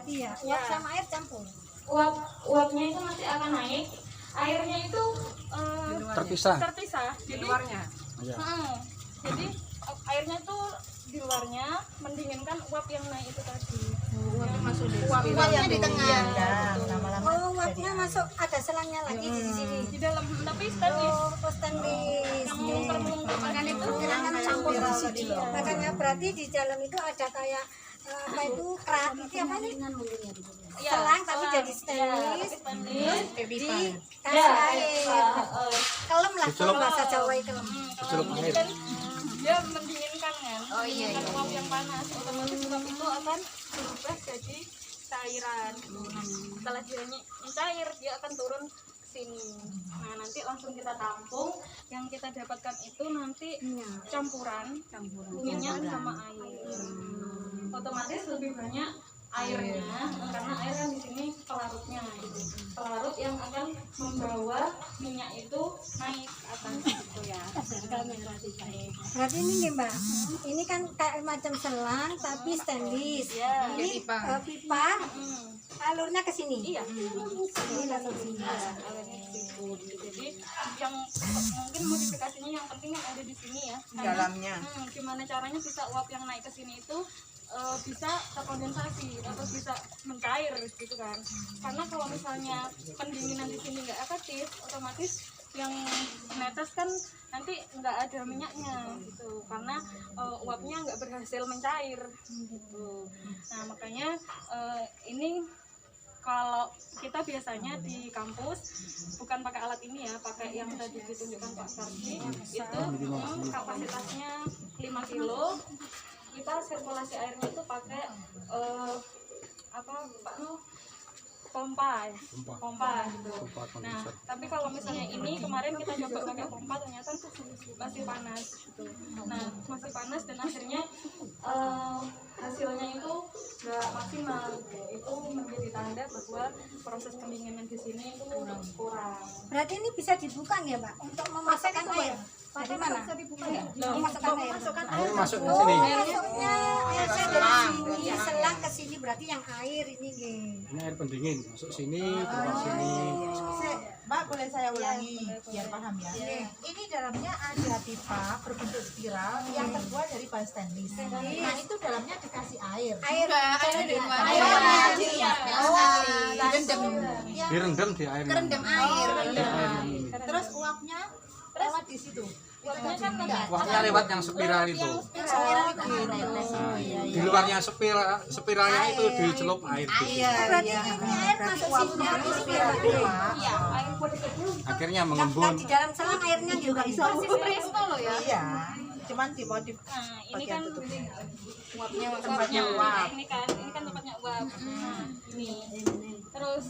berarti ya. Uap sama air campur. Uapnya itu nanti akan naik, airnya itu terpisah di luarnya. Jadi airnya tuh di luarnya mendinginkan uap yang naik itu tadi. Uapnya di tengah. Oh, uapnya masuk ada selangnya lagi di sini. Di dalam tapi stainless. Oh, stainless. Yang termelungkupkan itu Jangan campur di situ. Makanya berarti di dalam itu ada kayak apa itu keran itu apa nih? Selang tapi jadi stainless. Dikasih air. Kelem lah kalau bahasa Jawa itu. Kalau ini kan dia mendinginkan kan. Mendinginkan uap yang panas. Otomatis uap itu akan berubah jadi cairan. Setelah dia cair dia akan turun ke sini. Nah, nanti langsung kita tampung. Yang kita dapatkan itu nanti campuran minyak sama air. Otomatis lebih banyak airnya karena air kan di sini pelarutnya pelarut yang akan membawa minyak itu naik ke atas gitu ya. Berarti ini nih Mbak, ini kan kayak macam selang tapi stainless. Ini pipa, alurnya ke sini. Iya. Ini langsung sini. Alurnya ke situ. Jadi yang mungkin modifikasinya yang penting yang ada di sini ya. Dalamnya. Gimana caranya bisa uap yang naik ke sini itu bisa terkondensasi atau bisa mencair gitu kan. Karena kalau misalnya pendinginan di sini nggak efektif, otomatis yang menetes kan nanti nggak ada minyaknya gitu. Karena uapnya nggak berhasil mencair gitu. Nah makanya ini kalau kita biasanya di kampus bukan pakai alat ini ya, pakai yang tadi ditunjukkan Pak Sardi itu kapasitasnya 5 kilo. Kita sirkulasi airnya itu pakai apa Pak pompa gitu. Nah tapi kalau misalnya ini kemarin kita coba pakai pompa ternyata masih panas gitu. Nah masih panas dan akhirnya hasilnya itu nggak maksimal gitu. Itu menjadi tanda bahwa proses pendinginan di sini itu kurang. Berarti ini bisa dibuka ya Mbak untuk memasukkan air. Dari mana? Bisa dibuka ya? Memasukkan air. air masuk ke Oh, sini. masuknya airnya dari sini, selang ke sini berarti yang air ini nih. Ini air pendingin masuk sini, keluar sini. Mbak, boleh saya ulangi biar paham ya. Ini dalamnya ada pipa berbentuk spiral yang terbuat dari bahan stainless. Nah, itu dalamnya dikasih air. Airnya dari luar. Direndam di air. Kerendam air. Terus uapnya lewat di situ. Uapnya kan Uapnya lewat yang spiral itu. Spiral itu. Di luarnya spiralnya itu dicelup air. Berarti ini air masuk sini dari spiral. iya air Akhirnya Nah, mengembun. di dalam selang airnya juga bisa. presto loh ya. Iya. Cuman dimodif. Nah, ini kan Uapnya tempatnya uap. Ini kan tempatnya uap. Nah, ini. Terus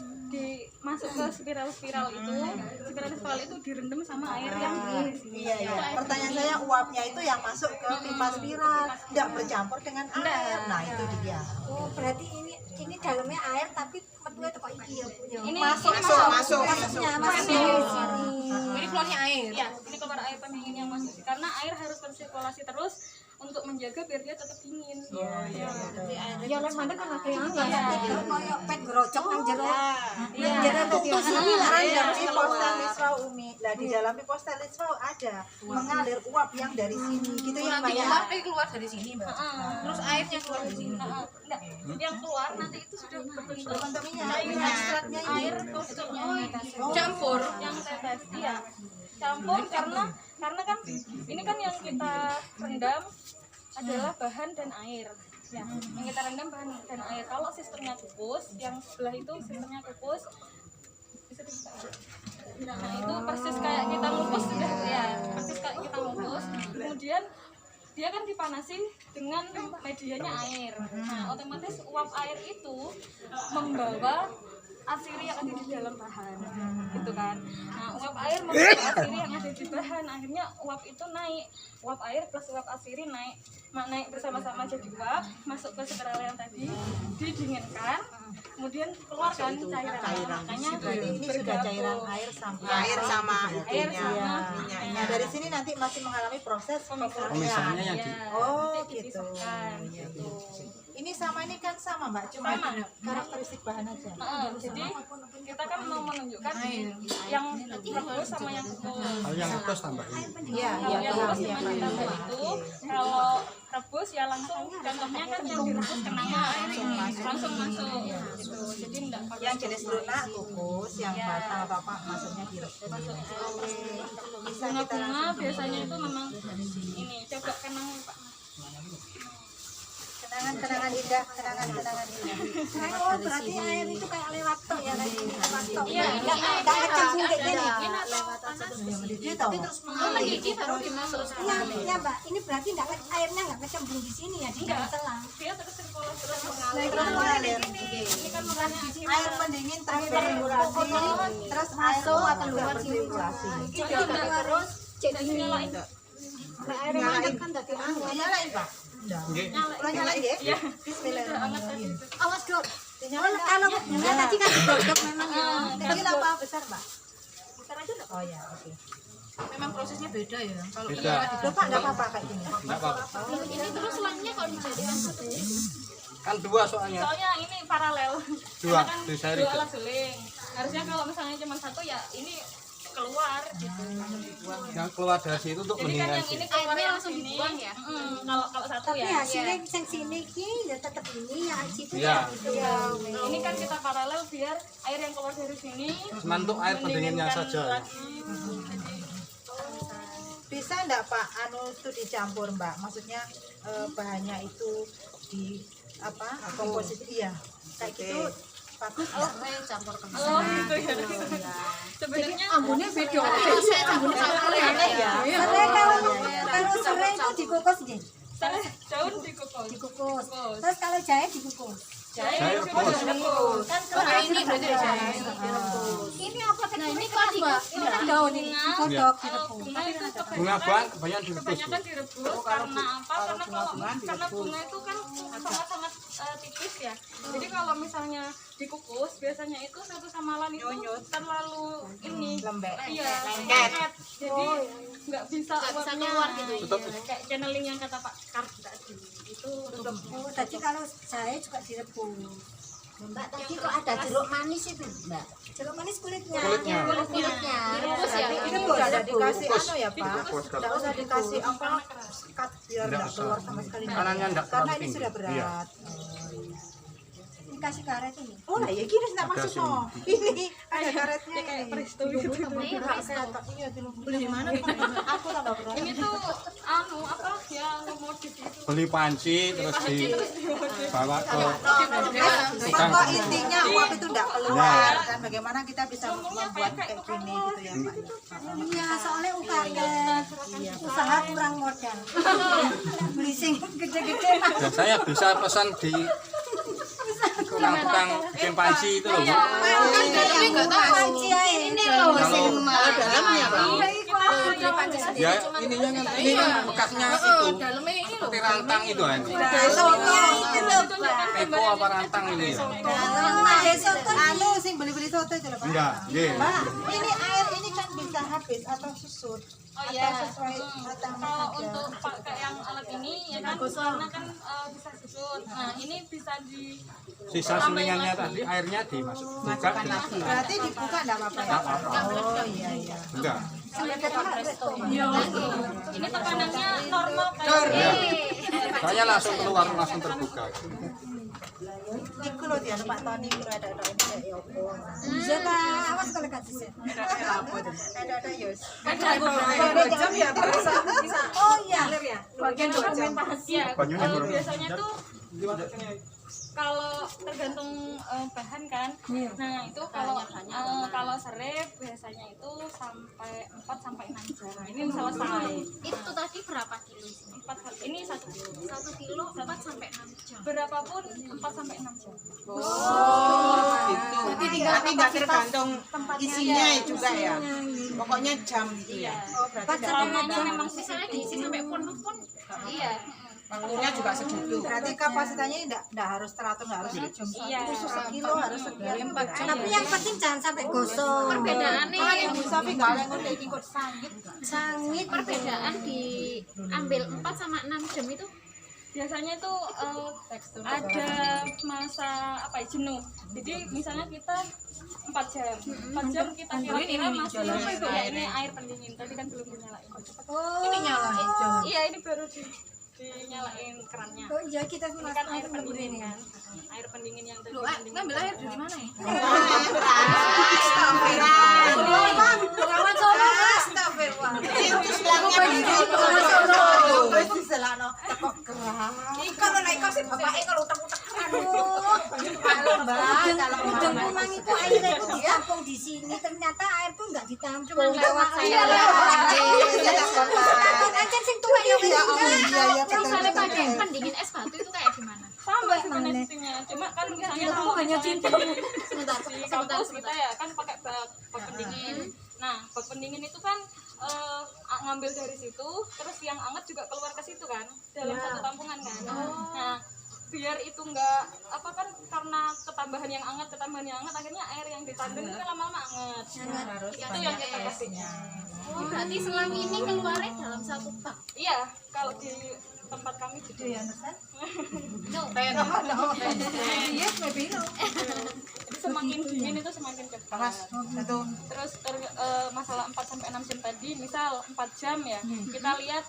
masuk ke spiral-spiral itu. Spiral-spiral itu direndam sama air yang di sini. Iya. Pertanyaan saya uapnya itu yang masuk ke pipa spiral, tidak bercampur dengan air. Nah, itu dia. Oh, berarti ini dalamnya air tapi metunya teko iki ya punya. Ini Masuk. Masuknya masuk di sini. Ini keluarnya air. Ya, ini keluar air pendingin yang masuk. Karena air harus bersirkulasi terus untuk menjaga biar dia tetap dingin. Ya lek mandek kan ada yang koyo pet grocok nang jero. Nang jero tutus iki lah. Rendam di postalis raw Umi. Lah di dalam di postalis raw ada mengalir uap yang dari sini. Gitu ya, Mbak ya. Keluar dari sini, Mbak. Terus airnya keluar dari sini. Enggak, yang keluar nanti itu sudah berbentuk Minyak ekstraknya ini. air terus Campur. yang tetes. Iya. Campur karena kan ini kan yang kita rendam adalah bahan dan air. Ya, yang kita rendam bahan dan air. Kalau sistemnya kupus, yang sebelah itu sistemnya kupus. Bisa dibuka. Nah, itu persis kayak kita ngukus sudah ya, persis kayak kita ngukus. Kemudian dia kan dipanasi dengan medianya air. Nah, otomatis uap air itu membawa asiri yang ada di dalam bahan, gitu kan. Nah, uap air membawa asiri yang ada di bahan, akhirnya uap itu naik. Uap air plus uap asiri naik bersama-sama jadi uap, masuk ke spiral yang tadi, didinginkan. kemudian keluar kan cairan. Makanya Berarti ini sudah cairan air sama Air sama air itunya. sama minyaknya. Nah, dari sini nanti masih mengalami proses Pemisahannya pemisahan. yang di Oh, nanti gitu. dipisahkan, Iya, gitu. Ini sama ini kan sama Mbak, cuma Sama. karakteristik bahan aja. Jadi kita kan mau menunjukkan yang rebus sama yang kukus. kalau yang kukus tambahin. Iya, Kalau yang paham, rebus iya, cuma paham. ditambah itu, kalau rebus ya langsung, contohnya kan yang direbus kenangan langsung masuk gitu. Jadi enggak pakai Yang jenis lunak kukus, yang batang atau apa maksudnya direbus. Bisa kita bunga-bunga biasanya itu memang ini coba kenang Pak. kenangan indah, kenangan indah. Oh, berarti air itu kayak lewat tok ya, kayak gini, lewat tok. Iya, Enggak kecemplung kayak gini. Mendidih tau. Gigi baru dimasuk. Iya, Mbak. Ini berarti airnya enggak kecemplung di sini ya, di dalam selang. Dia terus sirkulasi terus Terus mengalir. ini kan makanya Air pendingin terus bersirkulasi, terus masuk atau keluar sirkulasi. Terus jadi nyalain. Air yang kan tadi nyalain Pak. Nggih. Ulah nyalain ya. Bismillahirrahmanirrahim. Awas, Dok. Kalau enggak tadi kan digodok memang ya. Ini apa besar Mbak? Besar aja enggak? Oh ya, oke. Memang prosesnya beda ya. Kalau Beda. Loh Pak, enggak apa-apa kayak gini. Enggak apa-apa. ini terus selangnya kalau dijadikan satu. Kan dua soalnya. soalnya ini paralel. Dua, Karena kan di seri. dua alat suling. Harusnya kalau misalnya cuma satu ya ini keluar gitu. Yang keluar dari situ untuk Jadi kan mendingan yang sih. ini keluar Airnya yang langsung sini. dibuang ya? Kalau satu Tapi ya. hasilnya yang sini ki ya tetap ini, yang situ Iya. ya itu. Ini kan kita paralel biar air yang keluar dari sini Cuma untuk air pendinginnya mendinginkan saja. lagi. Bisa enggak Pak anu itu dicampur Mbak? Maksudnya bahannya itu di apa? Komposisi iya. Kayak gitu bagus enggak? Campur ke Oh gitu ya. Sebenarnya Ambunnya beda. ambunnya sama ya. Serai kalau serai itu dikukus nggih. daun dikukus. Dikukus. Terus kalau jahe dikukus. Jahe rebus. juga direbus. Kan Oh, ini berarti jahe. ini apa tadi? Ini kan Ini kan daun ini digodok Kalau direbus. bunga itu Bunga banyak direbus. kebanyakan direbus karena apa? Karena bunga itu kan sangat-sangat tipis ya. Jadi kalau misalnya dikukus biasanya itu satu sama lain itu terlalu ini Lembek. iya lengket. Jadi nggak bisa bisa keluar gitu. Kayak channeling yang kata Pak Kar tadi itu tutup. Oh, tadi kalau jahe juga direbus. Mbak, tadi kok ada jeruk manis itu, Mbak? Jeruk manis kulitnya. Kulitnya. Kulitnya. Direbus ya. Ini udah ada dikasih anu ya Pak. Enggak usah dikasih apa cut biar Nggak enggak usah. keluar sama sekali. Tekanannya nggak Karena terlalu ini tinggi. sudah berat. Iya. Dikasih karet ini. Oh lah ya gini enggak Ada masuk sih. no. Ini ada karetnya Kayak ini. presto gitu. Iya, beli di mana? Aku tambah berat. Ini tuh anu apa ya modif itu. Beli panci terus dibawa ke Pokok intinya uap itu enggak keluar kan bagaimana kita bisa membuat kayak gini gitu ya Pak. Iya, soalnya UKM usaha kurang modal. Beli sing gede-gede mah. dan saya bisa pesan di tukang panci itu loh. Bu. Tapi nggak tahu. Panci ae. Ini loh, Kalau sing dalamnya Pak. ya ininya kan ini kan bekasnya itu Dalamnya ini loh. seperti rantang itu kan. Besoknya itu loh, Pak. Teko apa rantang ini ya? Besok tuh Anu sing beli-beli soto itu loh Pak. Enggak, nggih. Mbak, ini air ini kan bisa habis atau susut. Oh iya. Atau sesuai batang Kalau saja. untuk pakai yang alat ini ya kan karena kan bisa susut. Nah, ini bisa di Sisa sulingannya tadi airnya dimasuk buka di Berarti dibuka enggak apa-apa ya? Oh iya iya. enggak. ini tekanannya normal kayak Ya. Saya langsung keluar langsung terbuka. Iku lho dia Pak Tony iku ada ini kayak opo. bisa ta awas kalau gak bisa. Ada Yus. jam ya Oh iya. bagian dokumentasi ya. Banyunya kurang. Biasanya tuh kalau tergantung bahan kan. Nah, itu kalau serai biasanya itu sampai 4 sampai 6 jam. Ini selesai. Itu tadi berapa kilo? 4 ini 1 kilo. 1 kilo 4 sampai 6 jam. Berapapun 4 sampai 6 jam. Berarti nggak tergantung isinya juga ya. Pokoknya jam gitu ya. Oh berarti Selama memang Misalnya diisi sampai pon. Iya. Waktunya juga segitu. Berarti kapasitasnya enggak harus teratur, enggak harus sejam khusus sekilo harus sekian. Tapi yang penting jangan sampai gosong. Perbedaannya Ibu Safi enggak ada ngene iki kok sangit. Sangit perbedaan diambil 4 sama 6 jam itu Biasanya itu ada masa apa ya, jenuh. Jadi misalnya kita 4 jam, 4 jam kita kira-kira masih ini air pendingin. Tadi kan belum dinyalain. ini nyala. Iya, ini baru dinyalain kerannya. Oh iya, kita Ini kan air pendingin kan, air pendingin yang tadi pendingin. ngambil air dari mana ya? Kawan solo. Astagfirullah. Itu silangnya Wis diselakno teko gerah. Iko lho nek sih bapake kalau utek-utek. Kalau Mbak, kalau Udang Mama memang itu airnya itu ditampung di sini, ternyata air tuh nggak ditampung. Cuma lewat saya. Takut aja sing tua ya iya Terus misalnya pakai pendingin es batu itu kayak gimana? Sama sebenarnya sistemnya, cuma kan misalnya kalau Sebentar, di kampus kita ya kan pakai bak pendingin. Nah, bak pendingin itu kan ngambil dari situ, terus yang anget juga keluar ke situ kan, dalam satu tampungan kan. Nah, biar itu enggak apa kan, karena ketambahan yang anget akhirnya air yang ditandung itu kan lama-lama anget. Itu yang kita kasih. Oh, berarti selang ini keluarnya dalam satu bak. Iya, kalau di tempat kami gitu ya. Yes, maybe no. Jadi semakin dingin itu semakin cepat. Terus masalah 4 sampai 6 jam tadi, misal 4 jam ya. Kita lihat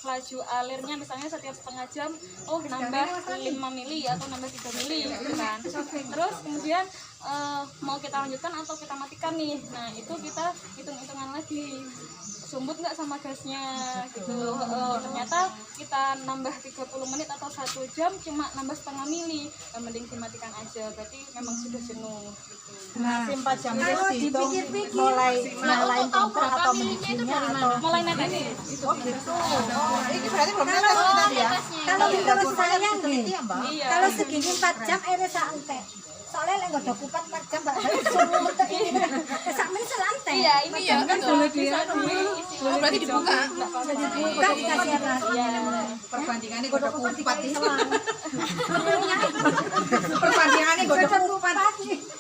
laju alirnya misalnya setiap setengah jam nambah 5 mili atau nambah 3 mili gitu kan. Terus kemudian mau kita lanjutkan atau kita matikan nih. Nah, itu kita hitung-hitungan lagi. Sumbut nggak sama gasnya gitu. Ternyata kita nambah 30 menit atau 1 jam cuma nambah setengah mili. Mending dimatikan aja. Berarti memang sudah jenuh gitu. Nah, 4 jam itu Kalau dihitung dipikir-pikir, mulai Nah, nyalain untuk tahu kompor berapa atau milinya itu mendidihnya dari atau mana? Mulai netes itu. gitu. Ini berarti belum netes tadi ya. kalau menurut saya nih, Iya, Mbak. Iya. kalau segini 4 jam airnya santai. Soalnya lek nggak kupat 4 jam mbak harus semua untuk ini. Sakmen selantai. Iya, ini ya kan dulu bisa diisi. Oh, berarti dibuka. Bukan dikasih air lagi. Perbandingannya godok kupat itu. Sebenarnya Perbandingannya godok kupat.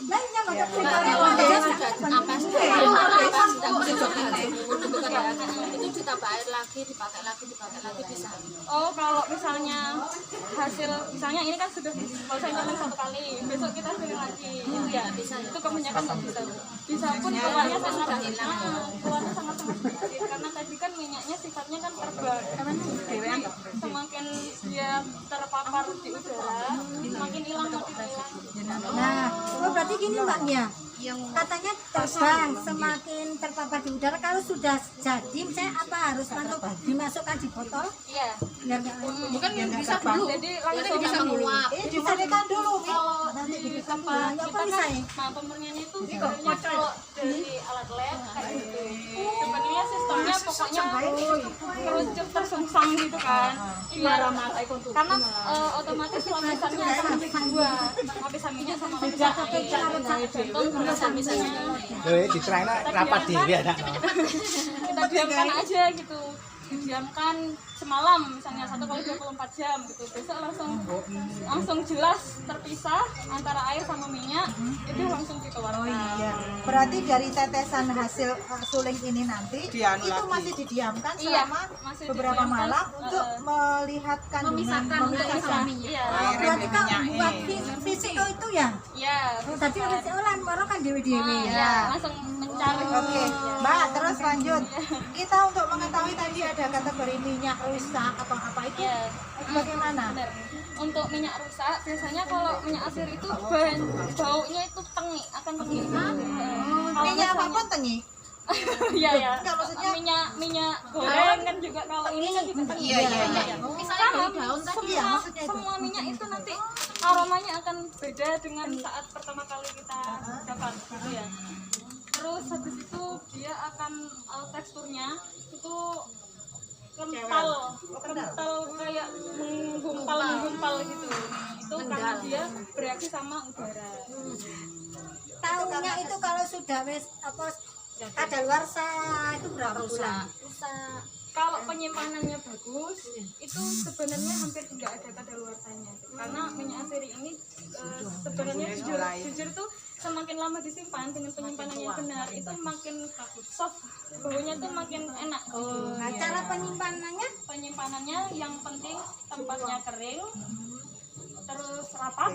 Lainnya nggak kupat. Itu ditambah air lagi, dipakai lagi bisa. Oh, kalau misalnya hasil misalnya ini kan sudah kalau saya nyalain 1 kali, besok kita pilih lagi. Ya, bisa. Itu kebanyakan nggak bisa. Bisa pun keluarnya sangat keluarnya sangat sedikit karena tadi kan minyaknya sifatnya kan terbang. Jadi semakin dia terpapar di udara, semakin hilang motifnya. Nah, berarti gini mbaknya. Katanya terbang semakin terpapar di udara. Kalau sudah jadi, saya apa harus dimasukkan di botol? Iya. Biar nggak Bukan bisa dulu. Jadi langsung Bisa menguap. Dimatikan dulu, Mi. nanti di dibikin tempat apa kita kan, misalnya? nah pemurniannya itu sebenarnya kalau dari alat lab kayak gitu. Sebenarnya sistemnya pokoknya kerucut tersungsang gitu kan. Iya. Karena otomatis lapisannya akan dibuat lapisan minyak sama lapisan air. Contoh misalnya Diterangna rapat dhewe anak. kita diamkan aja gitu, didiamkan semalam misalnya 1 kali 24 jam gitu, besok langsung jelas terpisah antara air sama minyak, itu langsung dikeluarkan. Oh iya. Berarti dari tetesan hasil suling ini nanti Dianu itu lagi. masih didiamkan Iya, selama masih beberapa didiamkan, malam untuk melihat kandungan Memisahkan untuk Bisa, iya. Berarti kan buat fisiko itu ya? Iya, Tadi udah seolah orang kan dewe-dewe. ya langsung mencari. Oke, Mbak, terus lanjut. Kita untuk mengetahui tadi ada kategori minyak rusak atau apa itu Iya. bagaimana? Benar. Untuk minyak rusak, biasanya kalau minyak asir itu baunya itu tengi, akan tengi. Kalau Minyak apapun tengi. Iya ya. Enggak, maksudnya minyak goreng kan juga kalau ini kan juga tengi. Iya. Misalnya dari daun tadi. Iya, maksudnya itu. Semua minyak itu nanti aromanya akan beda dengan saat pertama kali kita dapat gitu ya. Terus habis itu dia akan teksturnya itu kental kayak menggumpal gitu. Itu karena dia bereaksi sama udara. Tahunya itu kalau sudah wes apa kadaluarsa itu berapa bulan? Rusak. kalau penyimpanannya bagus itu sebenarnya hampir tidak ada kadaluarsanya karena minyak asiri ini sebenarnya jujur tuh semakin lama disimpan dengan penyimpanan yang benar itu makin soft, baunya tuh makin enak. Nah, cara Penyimpanannya yang penting tempatnya kering terus rapat.